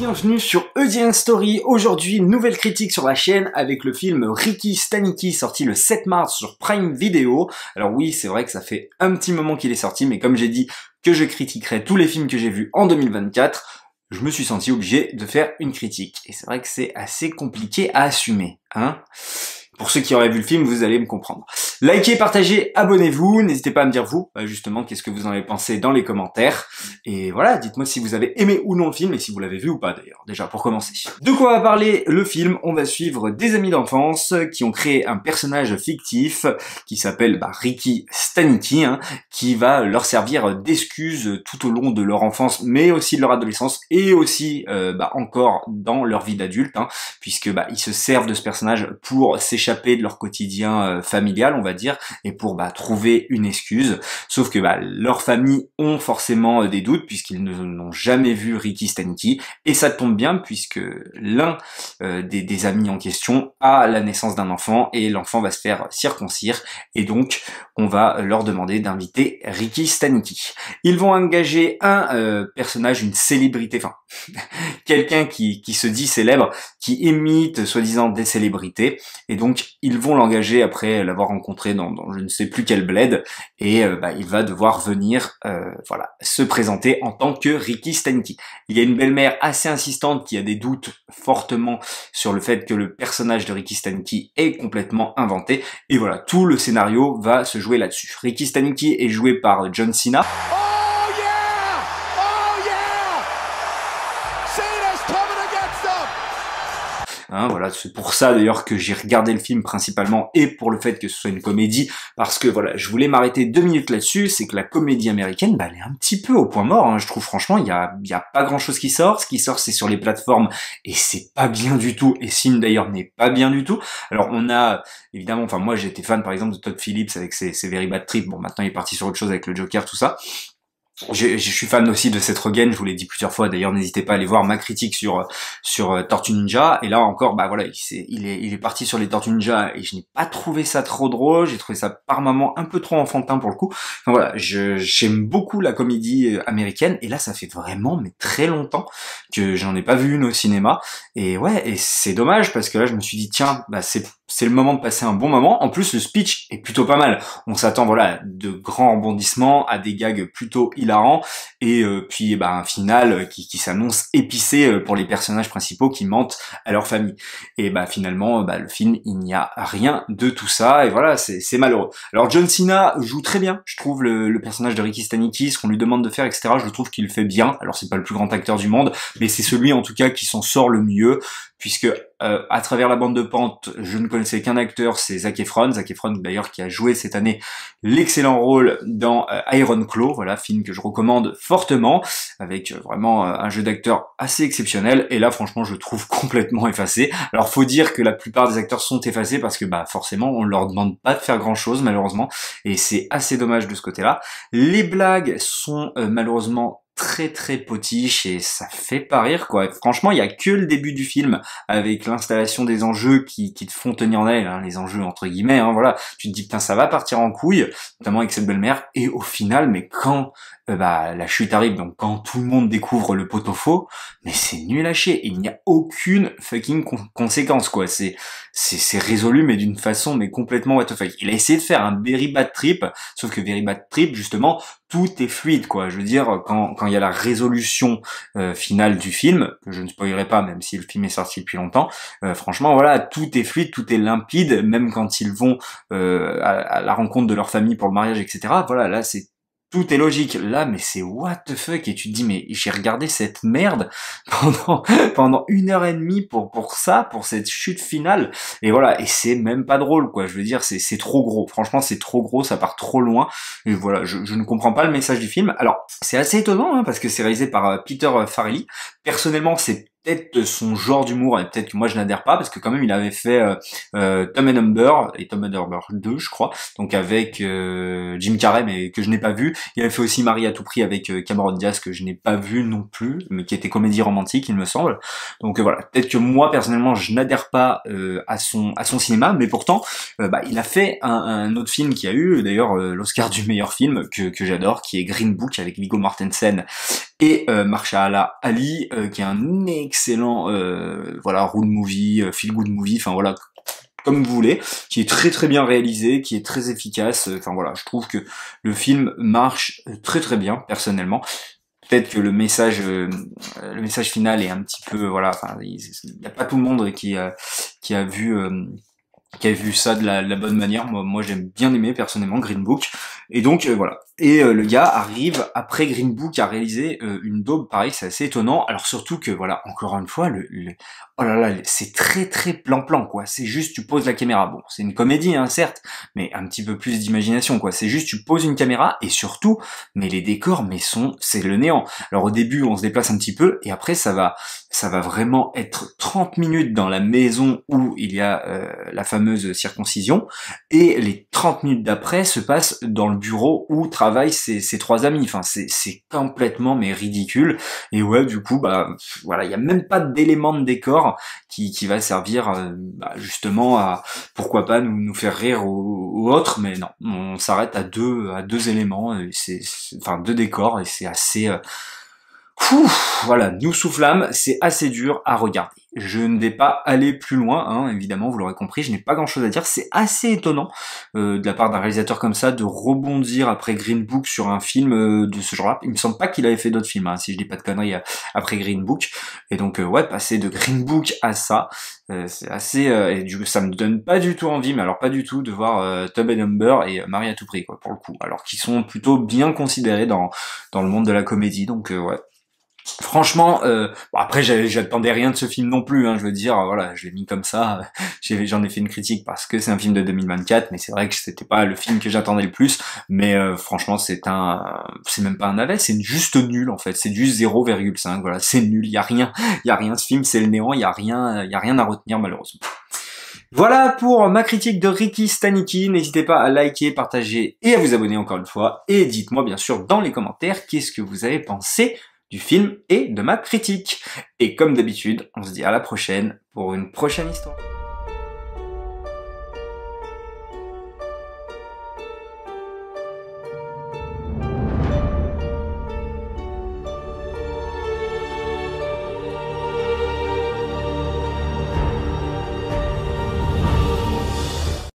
Bienvenue sur EDN Story. Aujourd'hui, nouvelle critique sur la chaîne avec le film Ricky Stanicky sorti le 7 mars sur Prime Video. Alors oui, c'est vrai que ça fait un petit moment qu'il est sorti, mais comme j'ai dit que je critiquerais tous les films que j'ai vus en 2024, je me suis senti obligé de faire une critique. Et c'est vrai que c'est assez compliqué à assumer, hein. Pour ceux qui auraient vu le film, vous allez me comprendre. Likez, partagez, abonnez-vous. N'hésitez pas à me dire vous, justement, qu'est-ce que vous en avez pensé dans les commentaires. Et voilà, dites-moi si vous avez aimé ou non le film et si vous l'avez vu ou pas d'ailleurs, déjà pour commencer. De quoi va parler le film? On va suivre des amis d'enfance qui ont créé un personnage fictif qui s'appelle Ricky Stanicky, hein, qui va leur servir d'excuse tout au long de leur enfance, mais aussi de leur adolescence et aussi encore dans leur vie d'adulte, hein, puisque ils se servent de ce personnage pour s'échapper de leur quotidien familial, on va dire, et pour trouver une excuse. Sauf que leurs familles ont forcément des doutes puisqu'ils n'ont jamais vu Ricky Stanicky, et ça tombe bien puisque l'un des amis en question a la naissance d'un enfant et l'enfant va se faire circoncire, et donc on va leur demander d'inviter Ricky Stanicky. Ils vont engager un personnage, une célébrité, enfin quelqu'un qui se dit célèbre, qui imite soi-disant des célébrités, et donc ils vont l'engager après l'avoir rencontré dans je ne sais plus quel bled, et il va devoir venir se présenter en tant que Ricky Stanicky. Il y a une belle-mère assez insistante qui a des doutes fortement sur le fait que le personnage de Ricky Stanicky est complètement inventé, et voilà, tout le scénario va se jouer là-dessus. Ricky Stanicky est joué par John Cena. Voilà, c'est pour ça d'ailleurs que j'ai regardé le film principalement, et pour le fait que ce soit une comédie, parce que voilà, je voulais m'arrêter 2 minutes là-dessus. C'est que la comédie américaine, elle est un petit peu au point mort, hein, je trouve. Franchement, il y a pas grand-chose qui sort. Ce qui sort, c'est sur les plateformes, et c'est pas bien du tout, et ce film d'ailleurs n'est pas bien du tout. Alors on a, évidemment, enfin moi j'étais fan par exemple de Todd Phillips avec ses Very Bad Trip. Bon, maintenant il est parti sur autre chose avec le Joker, tout ça. Je suis fan aussi de Seth Rogen, je vous l'ai dit plusieurs fois, d'ailleurs n'hésitez pas à aller voir ma critique sur Tortue Ninja, et là encore voilà, il est parti sur les Tortues Ninja, et je n'ai pas trouvé ça trop drôle, j'ai trouvé ça par moments un peu trop enfantin pour le coup. Enfin voilà, j'aime beaucoup la comédie américaine, et là ça fait vraiment très longtemps que j'en ai pas vu une au cinéma, et ouais, et c'est dommage parce que là je me suis dit tiens, c'est le moment de passer un bon moment. En plus le speech est plutôt pas mal, on s'attend voilà de grands rebondissements, à des gags plutôt hilarant, et puis un final qui s'annonce épicé pour les personnages principaux qui mentent à leur famille. Et finalement le film, il n'y a rien de tout ça, et voilà, c'est malheureux. Alors John Cena joue très bien, je trouve, le personnage de Ricky Stanicky, ce qu'on lui demande de faire, etc. Je trouve qu'il le fait bien. Alors c'est pas le plus grand acteur du monde, mais c'est celui en tout cas qui s'en sort le mieux, puisque à travers la bande de pente, je ne connaissais qu'un acteur, c'est Zac Efron d'ailleurs qui a joué cette année l'excellent rôle dans Iron Claw, voilà, film que je recommande fortement, avec vraiment un jeu d'acteur assez exceptionnel, et là franchement je le trouve complètement effacé. Alors faut dire que la plupart des acteurs sont effacés parce que forcément on leur demande pas de faire grand chose malheureusement, et c'est assez dommage de ce côté-là. Les blagues sont malheureusement très potiche, et ça fait pas rire quoi. Franchement, il y a que le début du film avec l'installation des enjeux qui te font tenir en haleine, hein, les enjeux entre guillemets, hein, voilà. Tu te dis putain ça va partir en couille, notamment avec cette belle-mère, et au final, mais quand la chute arrive, donc quand tout le monde découvre le pot-au-faux, mais c'est nul à chier, il n'y a aucune fucking conséquence quoi. C'est résolu mais d'une façon complètement what the fuck. Il a essayé de faire un Very Bad Trip, sauf que Very Bad Trip justement tout est fluide quoi. Je veux dire, quand il y a la résolution finale du film, que je ne spoilerai pas même si le film est sorti depuis longtemps, franchement voilà, tout est fluide, tout est limpide, même quand ils vont à la rencontre de leur famille pour le mariage, etc. Voilà, là tout est logique. Là, mais c'est what the fuck, et tu te dis mais j'ai regardé cette merde pendant 1h30 pour ça, pour cette chute finale, et voilà, et c'est même pas drôle quoi. Je veux dire, c'est trop gros. Franchement, c'est trop gros, ça part trop loin, et voilà, je ne comprends pas le message du film. Alors, c'est assez étonnant hein, parce que c'est réalisé par Peter Farrelly. Personnellement, c'est peut-être son genre d'humour, et peut-être que moi je n'adhère pas, parce que quand même il avait fait Tom and Humber et Tom and Humber 2 je crois, donc avec Jim Carrey, mais que je n'ai pas vu. Il avait fait aussi Marie à tout prix avec Cameron Diaz, que je n'ai pas vu non plus, mais qui était comédie romantique il me semble. Donc voilà, peut-être que moi personnellement je n'adhère pas à son cinéma, mais pourtant il a fait un autre film qui a eu d'ailleurs l'Oscar du meilleur film que j'adore, qui est Green Book avec Viggo Mortensen et Mahershala Ali, qui est un excellent voilà road movie, feel good movie, enfin voilà, comme vous voulez, qui est très très bien réalisé, qui est très efficace. Enfin voilà, je trouve que le film marche très très bien personnellement. Peut-être que le message final est un petit peu voilà, enfin il y a pas tout le monde qui a vu ça de la bonne manière. Moi j'aime bien aimer personnellement Green Book. Et donc voilà. Et le gars arrive après Green Book à réaliser une daube pareil, c'est assez étonnant. Alors surtout que voilà, encore une fois, oh là là, c'est très très plan-plan quoi. C'est juste tu poses la caméra. Bon, c'est une comédie hein, certes, mais un petit peu plus d'imagination quoi. C'est juste tu poses une caméra et surtout, mais les décors, c'est le néant. Alors au début on se déplace un petit peu et après ça va vraiment être 30 minutes dans la maison où il y a la fameuse circoncision, et les 30 minutes d'après se passent dans le bureau où travaillent ses trois amis. Enfin, c'est complètement mais ridicule. Et ouais, du coup, bah voilà, il y a même pas d'élément de décor qui va servir justement à pourquoi pas nous faire rire ou autre, mais non, on s'arrête à deux éléments, enfin deux décors, et c'est assez voilà, nous soufflâmes, c'est assez dur à regarder. Je ne vais pas aller plus loin, hein, évidemment, vous l'aurez compris, je n'ai pas grand-chose à dire. C'est assez étonnant de la part d'un réalisateur comme ça de rebondir après Green Book sur un film de ce genre-là. Il me semble pas qu'il avait fait d'autres films, hein, si je dis pas de conneries, après Green Book. Et donc, ouais, passer de Green Book à ça, c'est assez... et du coup, ça me donne pas du tout envie, mais alors pas du tout, de voir Tub and Humber et Marie à tout prix, quoi, pour le coup. Alors qu'ils sont plutôt bien considérés dans le monde de la comédie, donc ouais. Franchement, bon après j'attendais rien de ce film non plus, hein, je veux dire, voilà, je l'ai mis comme ça, j'en ai fait une critique parce que c'est un film de 2024, mais c'est vrai que c'était pas le film que j'attendais le plus, mais franchement c'est même pas un navet, c'est juste nul en fait, c'est juste 0,5, voilà, c'est nul, y a rien, ce film c'est le néant, y a rien à retenir malheureusement. Voilà pour ma critique de Ricky Stanicky. N'hésitez pas à liker, partager et à vous abonner encore une fois. Et dites-moi bien sûr dans les commentaires qu'est-ce que vous avez pensé du film et de ma critique. Et comme d'habitude, on se dit à la prochaine pour une prochaine histoire.